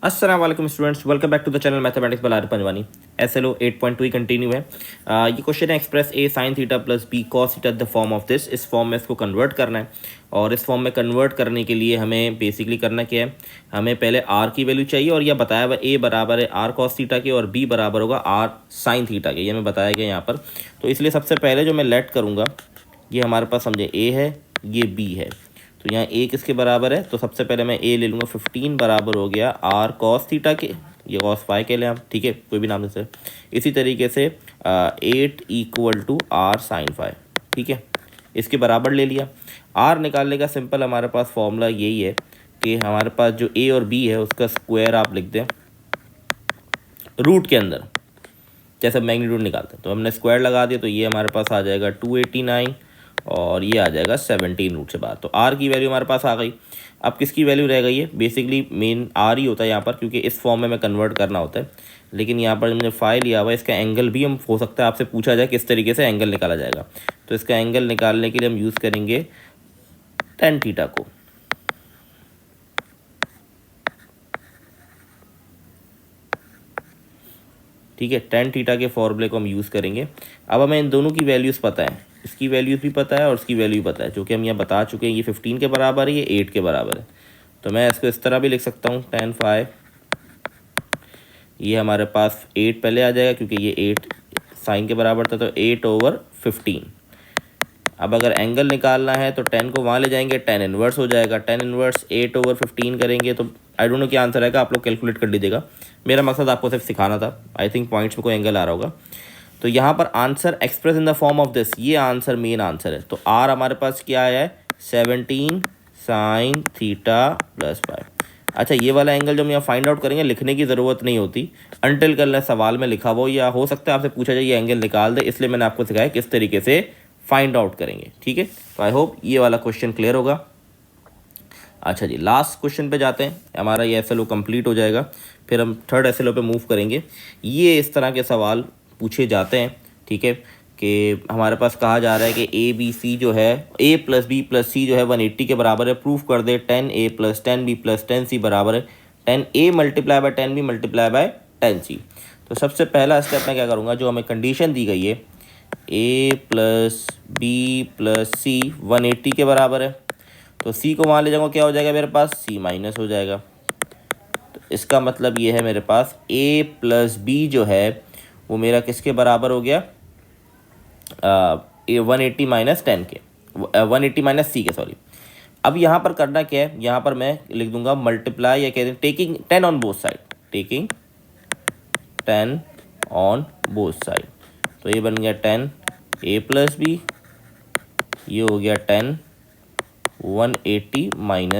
अस्सलाम वालेकुम students, welcome back to the channel mathematics by Arif Panjwani. SLO 8.2 ही कंटिन्यू है। ये क्वेश्चन है express A sine theta plus B cos theta the form of this. इस फॉर्म में इसको कन्वर्ट करना है और इस फॉर्म में कन्वर्ट करने के लिए हमें बेसिकली करना क्या है, हमें पहले आर की वैल्यू चाहिए और यह बताया हुआ ए बराबर है आर कॉस थीटा के और बी बराबर होगा आर साइन थीटा के, ये हमें बताया गया यहाँ पर। तो इसलिए सबसे पहले जो मैं लेट करूँगा, ये हमारे पास समझे ए है, ये बी है, तो यहाँ ए किसके बराबर है, तो सबसे पहले मैं ए ले लूँगा। 15 बराबर हो गया आर कॉस थीटा के, ये कॉस फाई के लिए हम, ठीक है, कोई भी नाम से। इसी तरीके से 8 equal to R sine phi, ठीक है, इसके बराबर ले लिया। आर निकालने का सिंपल हमारे पास फॉर्मूला यही है कि हमारे पास जो ए और बी है उसका स्क्वायर आप लिख दें रूट के अंदर, जैसे मैग्नीट्यूड निकालते हैं। तो हमने स्क्वायर लगा दिया, तो ये हमारे पास आ जाएगा 289 और ये आ जाएगा 17 रूट से बाहर। तो आर की वैल्यू हमारे पास आ गई। अब किसकी वैल्यू रह गई है, बेसिकली मेन आर ही होता है यहाँ पर, क्योंकि इस फॉर्म में हमें कन्वर्ट करना होता है। लेकिन यहाँ पर हमने फाई लिया हुआ है, इसका एंगल भी हम हो सकता है आपसे पूछा जाए किस तरीके से एंगल निकाला जाएगा। तो इसका एंगल निकालने के लिए हम यूज़ करेंगे टेन थीटा को, ठीक है, टेन थीटा के फॉर्मूले को हम यूज़ करेंगे। अब हमें इन दोनों की वैल्यूज़ पता है, इसकी वैल्यूज़ भी पता है और इसकी वैल्यू पता है, जो कि हम यहाँ बता चुके हैं। ये 15 के बराबर है, ये 8 के बराबर है। तो मैं इसको इस तरह भी लिख सकता हूँ, tan फाई, ये हमारे पास 8 पहले आ जाएगा क्योंकि ये 8 साइन के बराबर था, तो 8/15। अब अगर एंगल निकालना है तो 10 को वहाँ ले जाएंगे, tan इनवर्स हो जाएगा। tan इनवर्स 8/15 करेंगे तो आई डोंट नो क्या आंसर आएगा, आप लोग कैलकुलेट कर लीजिएगा। मेरा मकसद आपको सिर्फ सिखाना था। आई थिंक पॉइंट्स में कोई एंगल आ रहा होगा। तो यहाँ पर answer express in the form of this, ये आंसर मेन आंसर है। तो आर हमारे पास क्या आया है, 17 साइन थीटा प्लस फाइव। अच्छा, ये वाला एंगल जो हम यहाँ फाइंड आउट करेंगे, लिखने की ज़रूरत नहीं होती, अनटिल कल सवाल में लिखा हो या हो सकता है आपसे पूछा जाए ये एंगल निकाल दे, इसलिए मैंने आपको सिखाया किस तरीके से फाइंड आउट करेंगे, ठीक है। तो आई होप ये वाला क्वेश्चन क्लियर होगा। अच्छा जी, लास्ट क्वेश्चन पे जाते हैं, हमारा ये SLO कंप्लीट हो जाएगा, फिर हम थर्ड SLO पे मूव करेंगे। ये इस तरह के सवाल पूछे जाते हैं, ठीक है, कि हमारे पास कहा जा रहा है कि ABC जो है, A + B + C जो है 180 के बराबर है, प्रूफ कर दे 10A + 10B + 10C बराबर है 10A × 10B × 10C। तो सबसे पहला स्टेप मैं क्या करूँगा, जो हमें कंडीशन दी गई है A + B + C 180 के बराबर है, तो C को वहाँ ले जाऊँगा, क्या हो जाएगा मेरे पास, C- हो जाएगा। तो इसका मतलब ये है मेरे पास A + B जो है वो मेरा किसके बराबर हो गया, 180 - 10 के, 180 - C के, सॉरी। अब यहाँ पर करना क्या है, यहाँ पर मैं लिख दूंगा मल्टीप्लाई, या कह दें taking 10 on both side, taking 10 on both side. तो ये बन गया 10 A + B, ये हो गया 10 180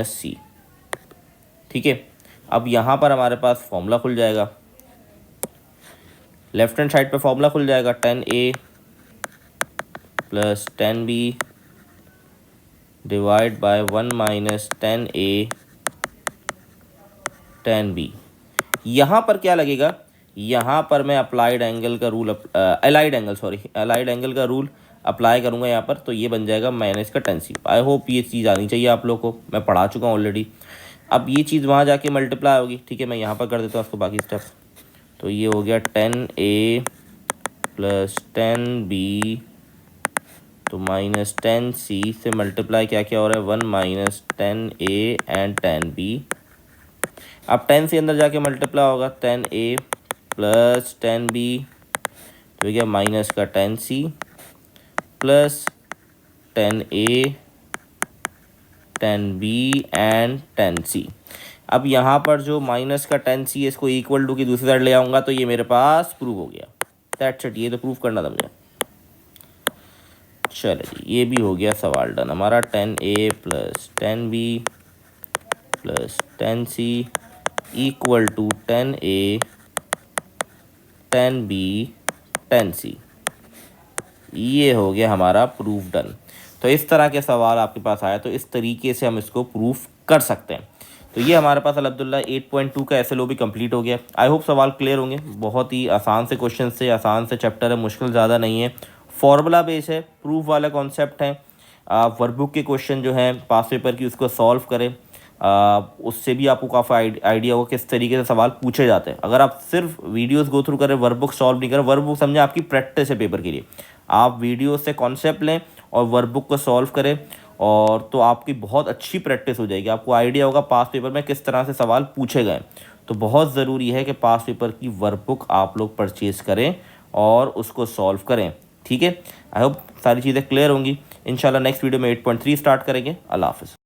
- C, ठीक है। अब यहाँ पर हमारे पास फॉर्मूला खुल जाएगा, लेफ्ट हैंड साइड पे फॉर्मूला खुल जाएगा 10A + 10B divide by 1 - 10A 10B। यहाँ पर क्या लगेगा, यहाँ पर मैं अप्लाइड एंगल का रूल, अलाइड एंगल का रूल अप्लाई करूँगा यहाँ पर, तो ये बन जाएगा -10C। आई होप ये चीज़ आनी चाहिए आप लोग को, मैं पढ़ा चुका हूँ ऑलरेडी। अब ये चीज़ वहाँ जाके मल्टीप्लाई होगी, ठीक है, मैं यहाँ पर कर देता हूँ उसको बाकी स्टेप्स। तो ये हो गया 10A + 10B, तो -10C से मल्टीप्लाई क्या क्या हो रहा है, 1 - 10A एंड 10B। अब 10 से अंदर जाके मल्टीप्लाई होगा 10A + 10B, तो क्या -10C + 10A 10B and 10C। अब यहाँ पर जो -10C है, इसको इक्वल टू की दूसरी साइड ले आऊँगा, तो ये मेरे पास प्रूव हो गया। दैट्स इट, ये तो प्रूव करना था मुझे। चलो जी, ये भी हो गया सवाल डन हमारा। 10A + 10B + 10C equal to 10A 10B 10C, ये हो गया हमारा प्रूफ डन। तो इस तरह के सवाल आपके पास आया, तो इस तरीके से हम इसको प्रूफ कर सकते हैं। तो ये हमारे पास अल्हम्दुलिल्लाह 8.2 का SLO भी कंप्लीट हो गया। आई होप सवाल क्लियर होंगे। बहुत ही आसान से क्वेश्चन से, आसान से चैप्टर है, मुश्किल ज़्यादा नहीं है, फॉर्मूला बेस है, प्रूफ वाला कॉन्सेप्ट है। आप वर्कबुक के क्वेश्चन जो हैं पास पेपर की उसको सॉल्व करें, उससे भी आपको काफ़ी आइडिया होगा किस तरीके से सवाल पूछे जाते हैं। अगर आप सिर्फ वीडियोस गो थ्रू करें, वर्कबुक सॉल्व नहीं करें, वर्कबुक समझे आपकी प्रैक्टिस है पेपर के लिए, आप वीडियो से कॉन्सेप्ट लें और वर्कबुक को सॉल्व करें, और तो आपकी बहुत अच्छी प्रैक्टिस हो जाएगी। आपको आइडिया होगा पास पेपर में किस तरह से सवाल पूछे गए। तो बहुत ज़रूरी है कि पास पेपर की वर्कबुक आप लोग परचेज़ करें और उसको सॉल्व करें। ठीक है, आई होप सारी चीज़ें क्लियर होंगी। इंशाल्लाह नेक्स्ट वीडियो में 8.3 स्टार्ट करेंगे। अल्लाह हाफ़िज़।